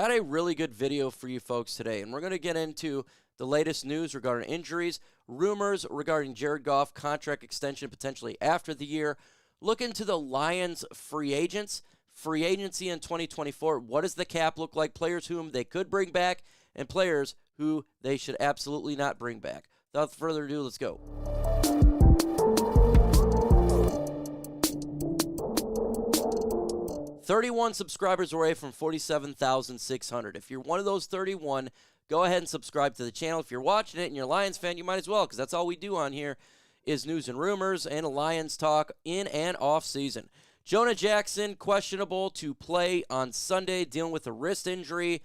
Got a really good video for you folks today, and we're going to get into the latest news regarding injuries, rumors regarding Jared Goff contract extension potentially after the year, look into the Lions free agents, free agency in 2024, what does the cap look like, players whom they could bring back, and players who they should absolutely not bring back. Without further ado, let's go. "31 subscribers away from 47,600. If you're one of those 31, go ahead and subscribe to the channel. If you're watching it and you're a Lions fan, you might as well, because that's all we do on here is news and rumors and Lions talk in and off season. Jonah Jackson, questionable to play on Sunday, dealing with a wrist injury.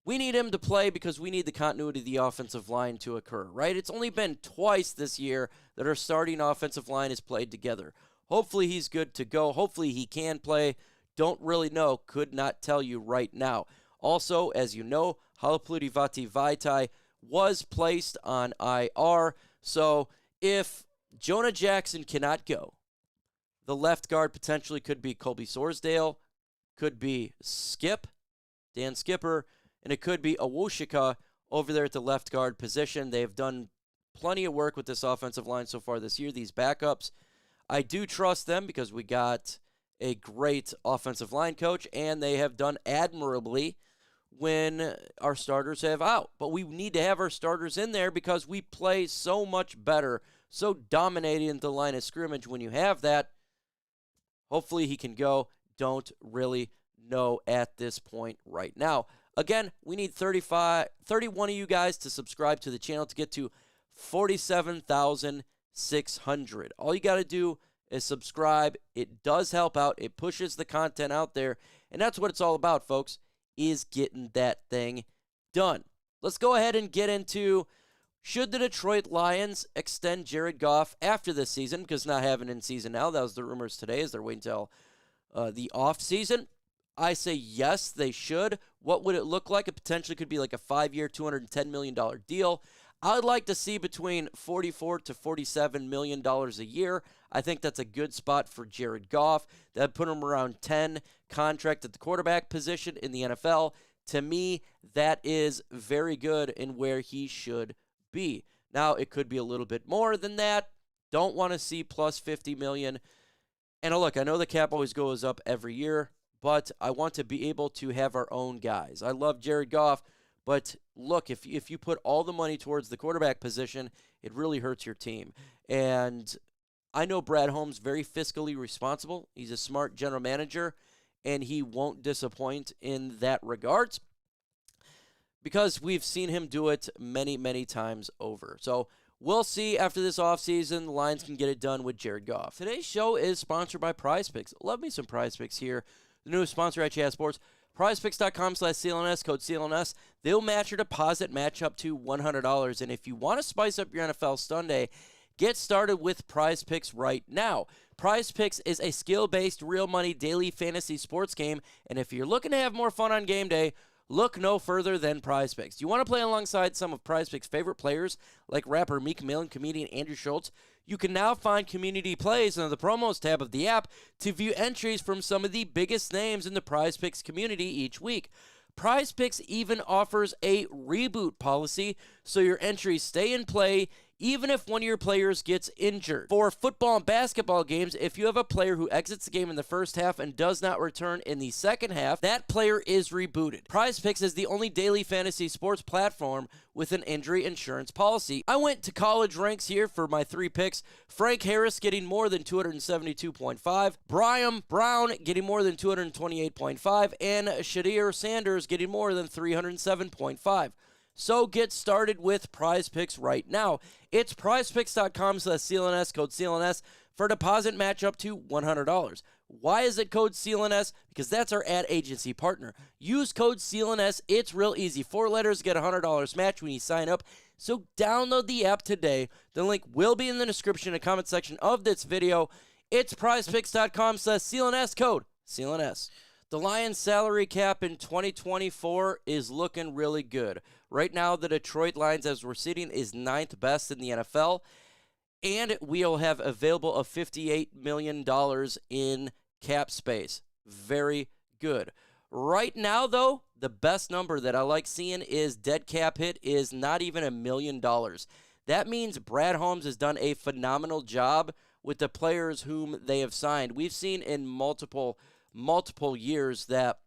We need him to play because we need the continuity of the offensive line to occur, right? It's only been twice this year that our starting offensive line has played together. Hopefully he's good to go. Hopefully he can play. Don't really know. Could not tell you right now. Also, as you know, Halapoulivaati was placed on IR. So if Jonah Jackson cannot go, the left guard potentially could be Colby Sorsdale, could be Dan Skipper, and it could be Awoshika over there at the left guard position. They have done plenty of work with this offensive line so far this year, these backups. I do trust them because we got a great offensive line coach, and they have done admirably when our starters have out. But we need to have our starters in there because we play so much better, so dominating at the line of scrimmage when you have that. Hopefully he can go. Don't really know at this point right now. Again, we need 31 of you guys to subscribe to the channel to get to 47,600. All you got to do is subscribe. It does help out. It pushes the content out there. And that's what it's all about, folks, is getting that thing done. Let's go ahead and get into, should the Detroit Lions extend Jared Goff after this season? Because not having in season now. That was the rumors today as they're waiting until the offseason. I say yes, they should. What would it look like? It potentially could be like a 5-year, $210 million deal. I would like to see between $44 to $47 million a year. I think that's a good spot for Jared Goff. That'd put him around 10 contract at the quarterback position in the NFL. To me, that is very good in where he should be. Now, it could be a little bit more than that. Don't want to see plus $50 million. And look, I know the cap always goes up every year, but I want to be able to have our own guys. I love Jared Goff, but look, if you put all the money towards the quarterback position, it really hurts your team. And I know Brad Holmes very fiscally responsible. He's a smart general manager, and he won't disappoint in that regards because we've seen him do it many, many times over. So we'll see after this offseason. The Lions can get it done with Jared Goff. Today's show is sponsored by Prize Picks. Love me some Prize Picks here. The newest sponsor at Chat Sports. PrizePicks.com/CLNS, code CLNS. They'll match your deposit, match up to $100. And if you want to spice up your NFL Sunday, get started with Prize Picks right now. Prize Picks is a skill-based, real money daily fantasy sports game. And if you're looking to have more fun on game day, look no further than Prize Picks. Do you want to play alongside some of Prize Picks' favorite players, like rapper Meek Mill and comedian Andrew Schultz? You can now find community plays under the promos tab of the app to view entries from some of the biggest names in the Prize Picks community each week. Prize Picks even offers a reboot policy, so your entries stay in play even if one of your players gets injured. For football and basketball games, if you have a player who exits the game in the first half and does not return in the second half, that player is rebooted. Prize Picks is the only daily fantasy sports platform with an injury insurance policy. I went to college ranks here for my 3 picks. Frank Harris getting more than 272.5, Brian Brown getting more than 228.5, and Shadir Sanders getting more than 307.5. So get started with Prize Picks right now. It's prizepicks.com/CLNS, code CLNS, for a deposit match up to $100. Why is it code CLNS? Because that's our ad agency partner. Use code CLNS. It's real easy. 4 letters, get $100 match when you sign up. So download the app today. The link will be in the description and comment section of this video. It's prizepicks.com/CLNS, code CLNS. The Lions salary cap in 2024 is looking really good. Right now, the Detroit Lions, as we're sitting, is 9th best in the NFL. And we'll have available of $58 million in cap space. Very good. Right now, though, the best number that I like seeing is dead cap hit is not even $1 million. That means Brad Holmes has done a phenomenal job with the players whom they have signed. We've seen in multiple years that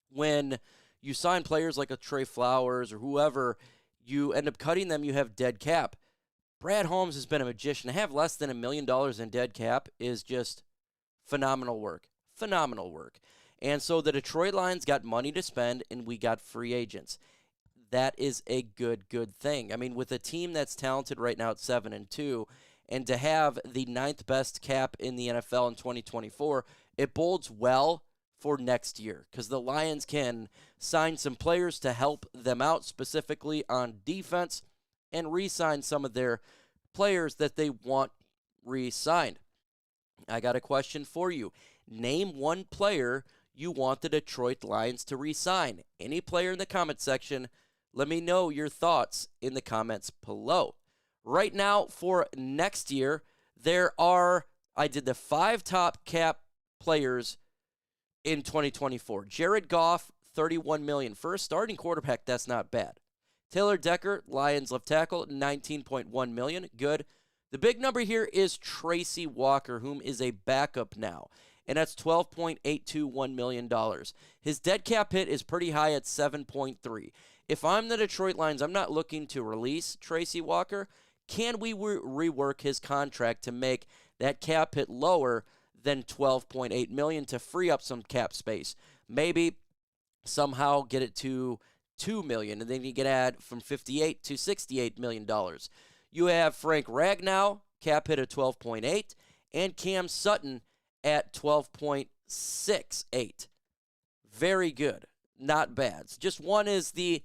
when you sign players like a Trey Flowers or whoever, you end up cutting them, you have dead cap. Brad Holmes has been a magician. To have less than $1 million in dead cap is just phenomenal work. Phenomenal work. And so the Detroit Lions got money to spend, and we got free agents. That is a good thing. I mean, with a team that's talented right now at 7-2, and to have the 9th best cap in the NFL in 2024, it bodes well for next year because the Lions can sign some players to help them out, specifically on defense, and re-sign some of their players that they want re-signed. I got a question for you. Name one player you want the Detroit Lions to re-sign. Any player in the comment section, let me know your thoughts in the comments below. Right now, for next year, I did the 5 top cap players in 2024. Jared Goff, $31 million. For a starting quarterback, that's not bad. Taylor Decker, Lions left tackle, $19.1 million. Good. The big number here is Tracy Walker, whom is a backup now, and that's $12.821 million. His dead cap hit is pretty high at 7.3. If I'm the Detroit Lions, I'm not looking to release Tracy Walker. Can we rework his contract to make that cap hit lower than $12.8 million to free up some cap space? Maybe somehow get it to $2 million, and then you can add from $58 to $68 million. You have Frank Ragnow, cap hit at 12.8, and Cam Sutton at 12.68. Very good. Not bad. Just one is the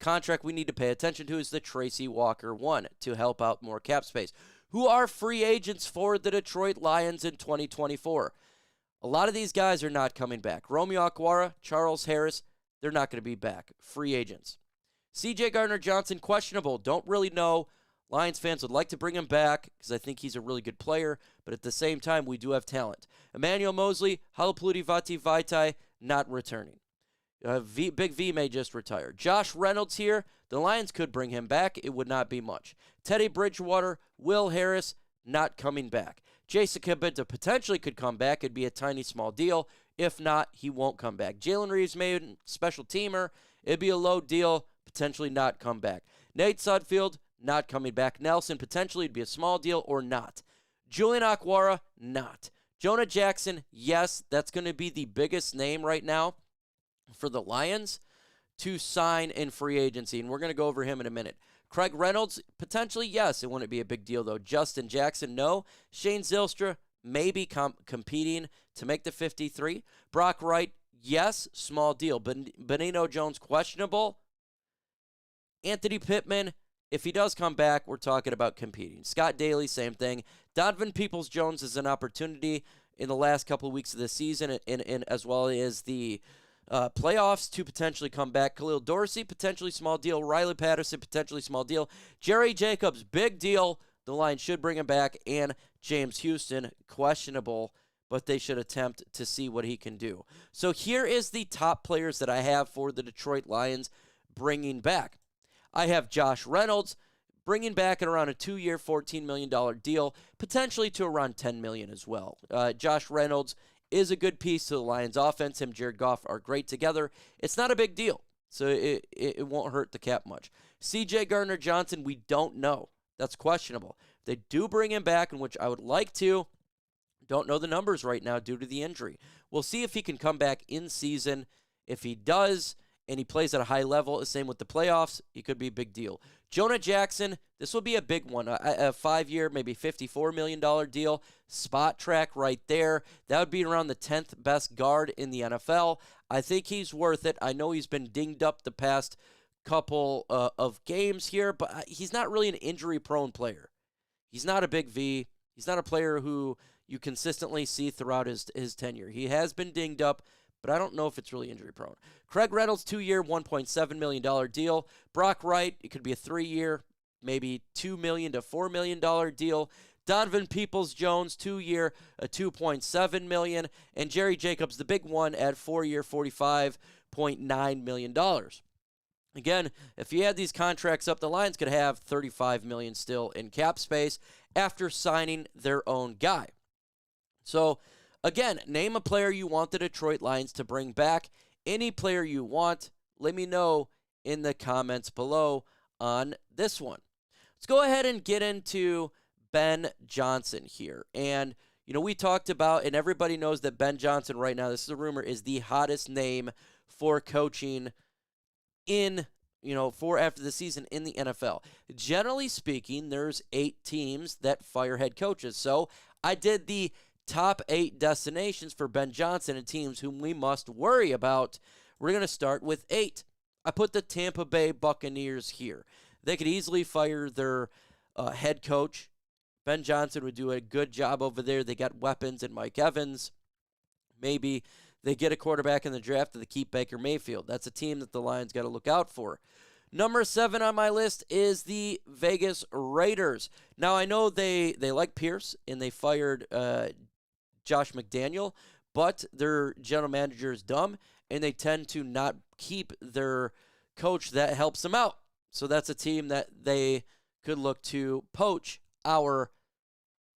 contract we need to pay attention to is the Tracy Walker one to help out more cap space. Who are free agents for the Detroit Lions in 2024? A lot of these guys are not coming back. Romeo Okwara, Charles Harris, they're not going to be back. Free agents. C.J. Gardner-Johnson, questionable. Don't really know. Lions fans would like to bring him back because I think he's a really good player, but at the same time, we do have talent. Emmanuel Mosley, Halapoulivaati, not returning. Big V may just retire. Josh Reynolds here. The Lions could bring him back. It would not be much. Teddy Bridgewater, Will Harris, not coming back. Jason Kabinda potentially could come back. It'd be a tiny, small deal. If not, he won't come back. Jalen Reeves made special teamer. It'd be a low deal. Potentially not come back. Nate Sudfeld, not coming back. Nelson, potentially it'd be a small deal or not. Julian Okwara, not. Jonah Jackson, yes, that's going to be the biggest name right now for the Lions to sign in free agency, and we're going to go over him in a minute. Craig Reynolds, potentially, yes. It wouldn't be a big deal, though. Justin Jackson, no. Shane Zylstra, maybe competing to make the 53. Brock Wright, yes, small deal. Benito Jones, questionable. Anthony Pittman, if he does come back, we're talking about competing. Scott Daly, same thing. Donovan Peoples-Jones is an opportunity in the last couple of weeks of the season, and as well as the playoffs to potentially come back. Khalil Dorsey, potentially small deal. Riley Patterson, potentially small deal. Jerry Jacobs, big deal. The Lions should bring him back. And James Houston, questionable, but they should attempt to see what he can do. So here is the top players that I have for the Detroit Lions bringing back. I have Josh Reynolds bringing back at around a 2-year, $14 million deal, potentially to around $10 million as well. Josh Reynolds is a good piece to the Lions offense. Him and Jared Goff are great together. It's not a big deal, so it won't hurt the cap much. C.J. Gardner-Johnson, we don't know. That's questionable. If they do bring him back, in which I would like to, don't know the numbers right now due to the injury. We'll see if he can come back in season. If he does, and he plays at a high level, the same with the playoffs, he could be a big deal. Jonah Jackson, this will be a big one. A 5-year, maybe $54 million deal. Spot track right there. That would be around the 10th best guard in the NFL. I think he's worth it. I know he's been dinged up the past couple of games here, but he's not really an injury-prone player. He's not a big V. He's not a player who you consistently see throughout his tenure. He has been dinged up, but I don't know if it's really injury-prone. Craig Reynolds, 2-year, $1.7 million deal. Brock Wright, it could be a 3-year, maybe $2 million to $4 million deal. Donovan Peoples-Jones, 2-year, $2.7 million, and Jerry Jacobs, the big one, at 4-year, $45.9 million. Again, if you add these contracts up, the Lions could have $35 million still in cap space after signing their own guy. So, again, name a player you want the Detroit Lions to bring back. Any player you want, let me know in the comments below on this one. Let's go ahead and get into Ben Johnson here. And, we talked about, and everybody knows that Ben Johnson right now, this is a rumor, is the hottest name for coaching in, for after the season in the NFL. Generally speaking, there's 8 teams that fire head coaches. So I did the top 8 destinations for Ben Johnson and teams whom we must worry about. We're going to start with 8. I put the Tampa Bay Buccaneers here. They could easily fire their head coach. Ben Johnson would do a good job over there. They got weapons in Mike Evans. Maybe they get a quarterback in the draft, and they keep Baker Mayfield. That's a team that the Lions got to look out for. Number 7 on my list is the Vegas Raiders. Now, I know they like Pierce, and they fired Josh McDaniel, but their general manager is dumb, and they tend to not keep their coach that helps them out. So that's a team that they could look to poach our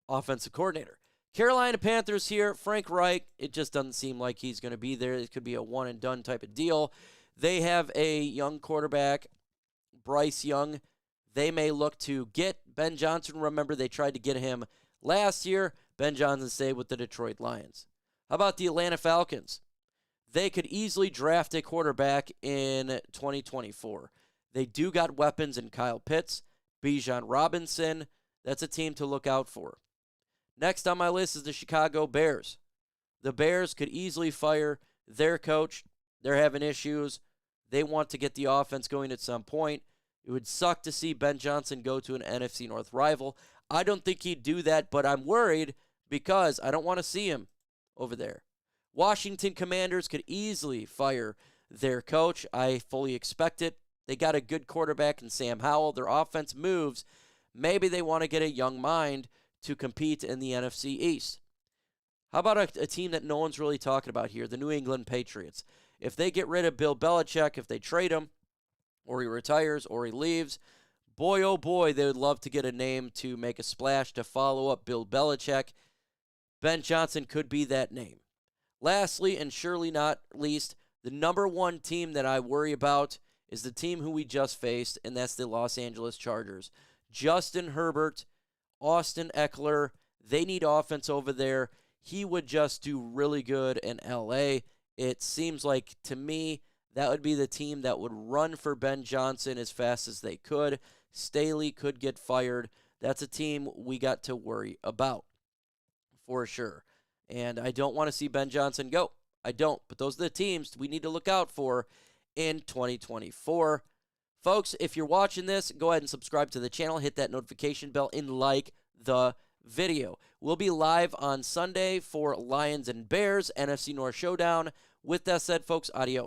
offensive coordinator. Carolina Panthers here, Frank Reich, it just doesn't seem like he's going to be there. It could be a one-and-done type of deal. They have a young quarterback, Bryce Young. They may look to get Ben Johnson. Remember, they tried to get him last year. Ben Johnson stayed with the Detroit Lions. How about the Atlanta Falcons? They could easily draft a quarterback in 2024. They do got weapons in Kyle Pitts, Bijan Robinson. That's a team to look out for. Next on my list is the Chicago Bears. The Bears could easily fire their coach. They're having issues. They want to get the offense going at some point. It would suck to see Ben Johnson go to an NFC North rival. I don't think he'd do that, but I'm worried because I don't want to see him over there. Washington Commanders could easily fire their coach. I fully expect it. They got a good quarterback in Sam Howell. Their offense moves. Maybe they want to get a young mind to compete in the NFC East. How about a team that no one's really talking about here, the New England Patriots? If they get rid of Bill Belichick, if they trade him, or he retires, or he leaves, boy, oh boy, they would love to get a name to make a splash to follow up Bill Belichick. Ben Johnson could be that name. Lastly, and surely not least, the number 1 team that I worry about is the team who we just faced, and that's the Los Angeles Chargers. Justin Herbert, Austin Eckler, they need offense over there. He would just do really good in L.A. It seems like, to me, that would be the team that would run for Ben Johnson as fast as they could. Staley could get fired. That's a team we got to worry about for sure. And I don't want to see Ben Johnson go. I don't. But those are the teams we need to look out for in 2024. Folks, if you're watching this, go ahead and subscribe to the channel. Hit that notification bell and like the video. We'll be live on Sunday for Lions and Bears, NFC North Showdown. With that said, folks, adios.